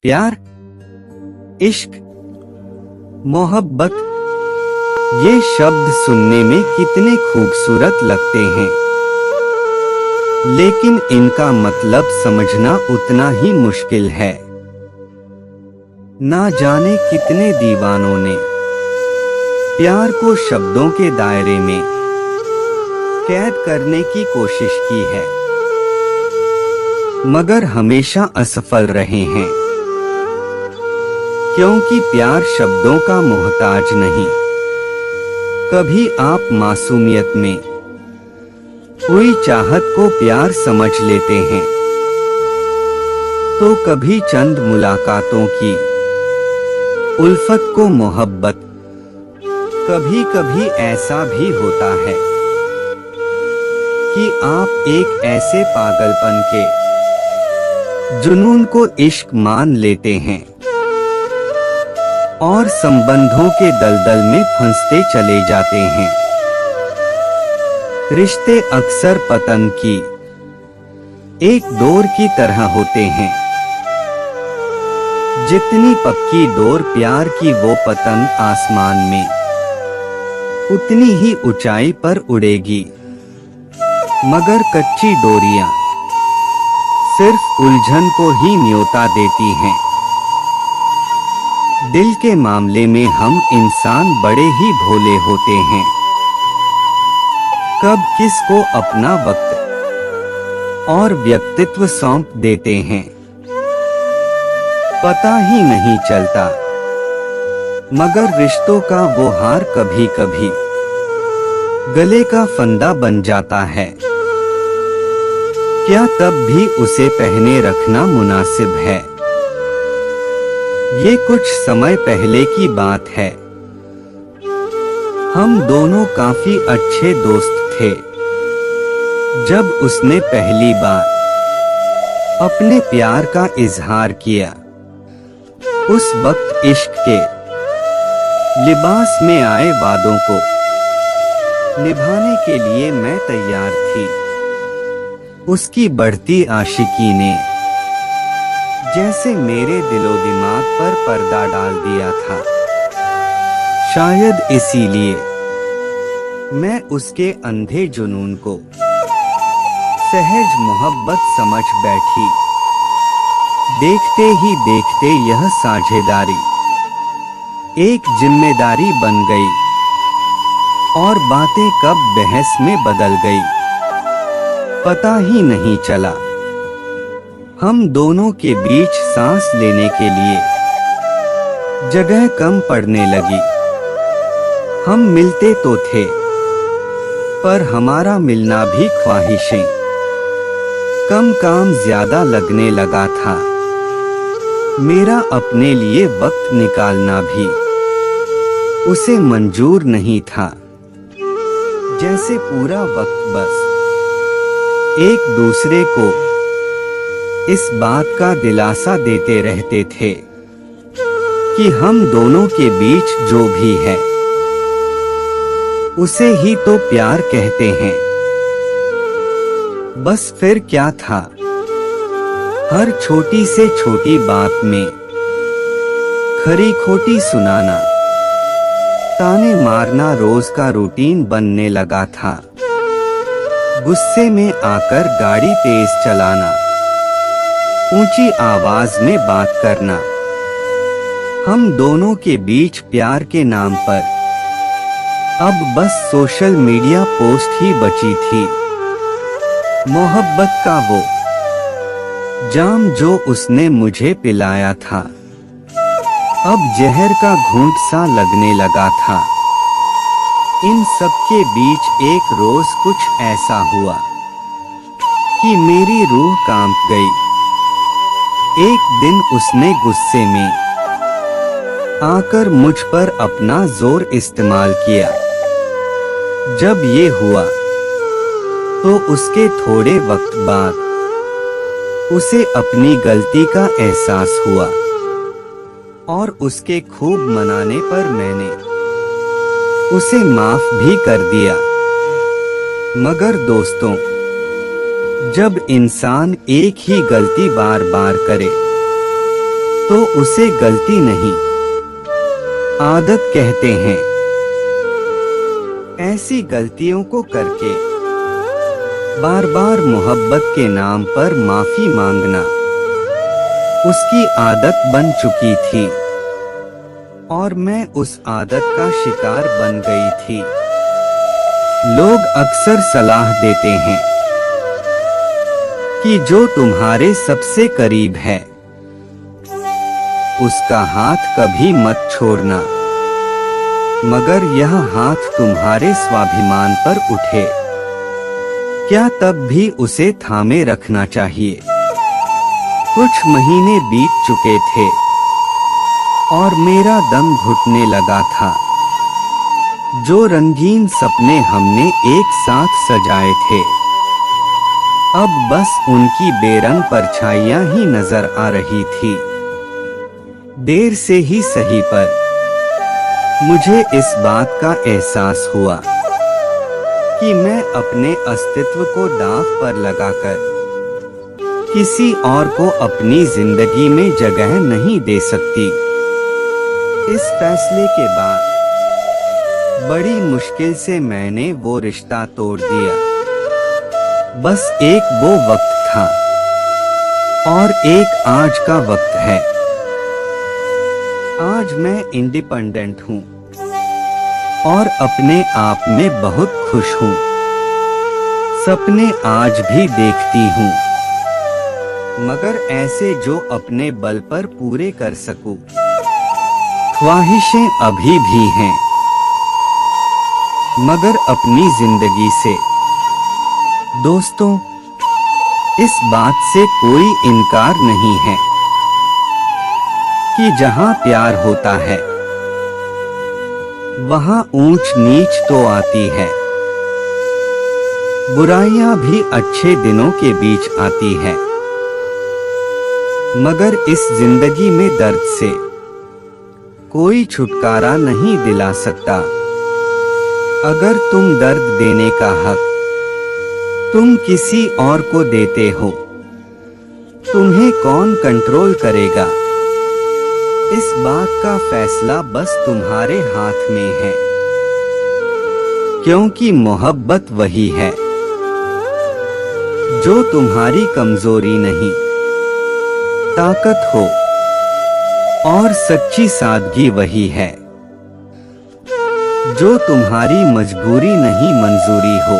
प्यार, इश्क, मोहब्बत, ये शब्द सुनने में कितने खूबसूरत लगते हैं, लेकिन इनका मतलब समझना उतना ही मुश्किल है। ना जाने कितने दीवानों ने प्यार को शब्दों के दायरे में कैद करने की कोशिश की है, मगर हमेशा असफल रहे हैं, क्योंकि प्यार शब्दों का मोहताज नहीं। कभी आप मासूमियत में हुई चाहत को प्यार समझ लेते हैं, तो कभी चंद मुलाकातों की उल्फत को मोहब्बत। कभी कभी ऐसा भी होता है कि आप एक ऐसे पागलपन के जुनून को इश्क मान लेते हैं और संबंधों के दलदल में फंसते चले जाते हैं। रिश्ते अक्सर पतन की एक डोर की तरह होते हैं। जितनी पक्की डोर प्यार की, वो पतंग आसमान में उतनी ही ऊंचाई पर उड़ेगी, मगर कच्ची डोरियां सिर्फ उलझन को ही न्योता देती हैं। दिल के मामले में हम इंसान बड़े ही भोले होते हैं। कब किसको अपना वक्त और व्यक्तित्व सौंप देते हैं, पता ही नहीं चलता। मगर रिश्तों का वो हार कभी कभी गले का फंदा बन जाता है। क्या तब भी उसे पहने रखना मुनासिब है? ये कुछ समय पहले की बात है। हम दोनों काफी अच्छे दोस्त थे। जब उसने पहली बार अपने प्यार का इजहार किया, उस वक्त इश्क के लिबास में आए वादों को निभाने के लिए मैं तैयार थी। उसकी बढ़ती आशिकी ने जैसे मेरे दिलो दिमाग पर पर्दा डाल दिया था। शायद इसीलिए मैं उसके अंधे जुनून को सहज मोहब्बत समझ बैठी। देखते ही देखते यह साझेदारी एक जिम्मेदारी बन गई, और बातें कब बहस में बदल गई, पता ही नहीं चला। हम दोनों के बीच सांस लेने के लिए जगह कम पड़ने लगी। हम मिलते तो थे, पर हमारा मिलना भी ख्वाहिशें कम काम ज्यादा लगने लगा था। मेरा अपने लिए वक्त निकालना भी उसे मंजूर नहीं था। जैसे पूरा वक्त बस एक दूसरे को इस बात का दिलासा देते रहते थे कि हम दोनों के बीच जो भी है, उसे ही तो प्यार कहते हैं। बस फिर क्या था, हर छोटी से छोटी बात में खरी खोटी सुनाना, ताने मारना रोज का रूटीन बनने लगा था। गुस्से में आकर गाड़ी तेज चलाना, ऊंची आवाज में बात करना। हम दोनों के बीच प्यार के नाम पर अब बस सोशल मीडिया पोस्ट ही बची थी। मोहब्बत का वो जाम जो उसने मुझे पिलाया था, अब जहर का घूंट सा लगने लगा था। इन सब के बीच एक रोज कुछ ऐसा हुआ कि मेरी रूह कांप गई। एक दिन उसने गुस्से में आकर मुझ पर अपना जोर इस्तेमाल किया। जब ये हुआ तो उसके थोड़े वक्त बाद उसे अपनी गलती का एहसास हुआ, और उसके खूब मनाने पर मैंने उसे माफ भी कर दिया। मगर दोस्तों, जब इंसान एक ही गलती बार बार करे, तो उसे गलती नहीं, आदत कहते हैं। ऐसी गलतियों को करके बार बार मोहब्बत के नाम पर माफी मांगना उसकी आदत बन चुकी थी और मैं उस आदत का शिकार बन गई थी। लोग अक्सर सलाह देते हैं कि जो तुम्हारे सबसे करीब है उसका हाथ कभी मत छोड़ना, मगर यह हाथ तुम्हारे स्वाभिमान पर उठे क्या तब भी उसे थामे रखना चाहिए। कुछ महीने बीत चुके थे और मेरा दम घुटने लगा था। जो रंगीन सपने हमने एक साथ सजाए थे अब बस उनकी बेरंग परछाइयां ही नजर आ रही थी। देर से ही सही पर मुझे इस बात का एहसास हुआ कि मैं अपने अस्तित्व को दांव पर लगाकर किसी और को अपनी जिंदगी में जगह नहीं दे सकती। इस फैसले के बाद बड़ी मुश्किल से मैंने वो रिश्ता तोड़ दिया। बस एक वो वक्त था और एक आज का वक्त है। आज मैं इंडिपेंडेंट हूँ और अपने आप में बहुत खुश हूँ। सपने आज भी देखती हूँ, मगर ऐसे जो अपने बल पर पूरे कर सकूं। ख्वाहिशें अभी भी हैं, मगर अपनी जिंदगी से। दोस्तों, इस बात से कोई इनकार नहीं है कि जहां प्यार होता है वहां ऊंच नीच तो आती है। बुराइयां भी अच्छे दिनों के बीच आती है, मगर इस जिंदगी में दर्द से कोई छुटकारा नहीं दिला सकता। अगर तुम दर्द देने का हक तुम किसी और को देते हो, तुम्हें कौन कंट्रोल करेगा? इस बात का फैसला बस तुम्हारे हाथ में है, क्योंकि मोहब्बत वही है जो तुम्हारी कमजोरी नहीं, ताकत हो, और सच्ची सादगी वही है जो तुम्हारी मजबूरी नहीं मंजूरी हो।